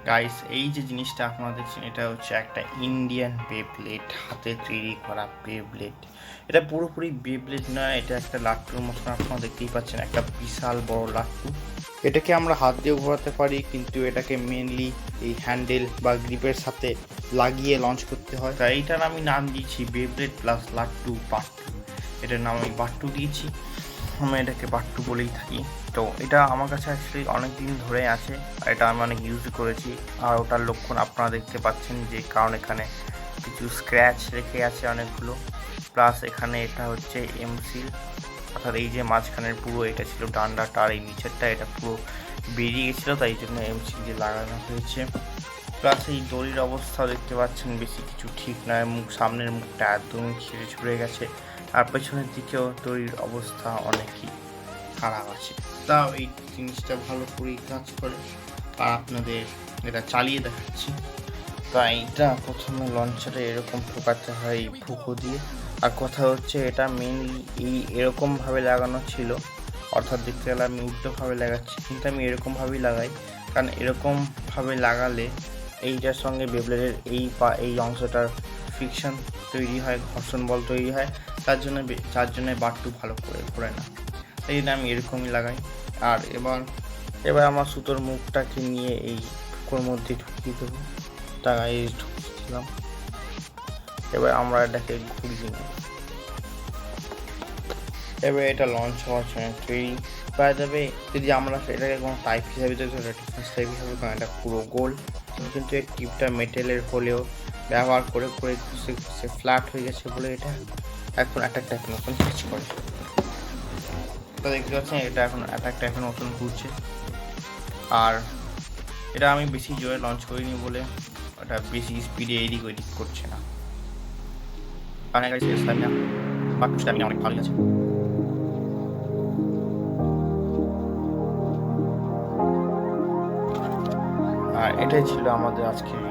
Guys, এই যে জিনিসটা আপনারা দেখছেন এটা হচ্ছে একটা ইন্ডিয়ান বেব্লেড, হাতে তৈরি করা বেব্লেড। এটা পুরোপুরি বেব্লেড নয়, এটা একটা লাট্টুর মতন। আপনারা দেখতেই পাচ্ছেন একটা বিশাল বড় লাট্টু। এটাকে আমরা হাত দিয়ে ঘোরাতে পারি, কিন্তু এটাকে মেনলি এই হ্যান্ডেল বা গ্রিপের সাথে লাগিয়ে লঞ্চ করতে হয়। তাই এইটার আমি নাম দিয়েছি বেব্লেড প্লাস লাট্টু বাট্টু। এটার নাম আমি বাট্টু দিয়েছি, আমি এটাকে বাট্টু বলেই থাকি। তো এটা আমার কাছে অ্যাকচুয়ালি অনেক দিন ধরে আছে, আর এটা আমি অনেক ইউজ করেছি। আর ওটার লক্ষণ আপনারা দেখতে পাচ্ছেন, যে কারণ এখানে কিছু স্ক্র্যাচ রেখে আছে অনেকগুলো, প্লাস এখানে এটা হচ্ছে এমসিল, অর্থাৎ এই যে মাঝখানের পুরো এটা ছিল ডান্ডাটা, আর এই নিচেরটা এটা পুরো বেরিয়ে গেছিলো, তাই জন্য এমসিল দিয়ে লাগানো হয়েছে। প্লাস এই দড়ির অবস্থাও দেখতে পাচ্ছেন বেশি কিছু ঠিক নয়, সামনের মুখটা একদমই ছিঁড়ে ছুড়ে গেছে, আর পেছনের দিকেও দড়ির অবস্থা অনেকই খারাপ আছে। তাও এই জিনিসটা ভালো করেই কাজ করে, আর আপনাদের এটা চালিয়ে দেখাচ্ছি। তাই এটা প্রথমে লঞ্চারে এরকম ঢোকাতে হয় এই ফুকো দিয়ে। আর কথা হচ্ছে এটা মেনলি এই এরকমভাবে লাগানো ছিল, অর্থাৎ দেখতে গেলে আমি উল্টোভাবে লাগাচ্ছি, কিন্তু আমি এরকমভাবেই লাগাই, কারণ এরকমভাবে লাগালে এইটার সঙ্গে বেব্লেডের এই অংশটার ফ্রিকশন তৈরি হয়, ঘর্ষণ বল তৈরি হয়, তার জন্য বাট্টু ভালো করে ঘোরে না। এই জন্য আমি এরকমই লাগাই। আর এবার আমার সুতোর মুখটাকে নিয়ে এই ফুকোর মধ্যে ঢুকিয়ে দেবো, টাঙায় ঢুকিয়ে দিলাম। এবার আমরা এটাকে ঘুরিয়ে নেব। এবার এটা লঞ্চ হওয়ার জন্য তৈরি পাওয়া যাবে। যদি আমরা এটাকে কোনো টাইপ হিসাবে ডিফেন্স টাইপ হিসাবে, কারণ এটা পুরো গোল, কিন্তু এই টিপটা মেটেলের হলেও ব্যবহার করে করে ঘষে ঘষে ফ্ল্যাট হয়ে গেছে বলে এটা এখন অ্যাটাক টাইপের মতন কাজ করে। তো দেখতে পাচ্ছেন এটা এখন অ্যাটাক টাইপের মতন ঘুরছে। আর এটা আমি বেশি জোরে লঞ্চ করিনি বলে ওটা বেশি স্পিডে এদিক ওইদিক করছে না, কারণ এটা স্ট্যামিনা অনেক ভালো আছে। আর এটাই ছিল আমাদের আজকের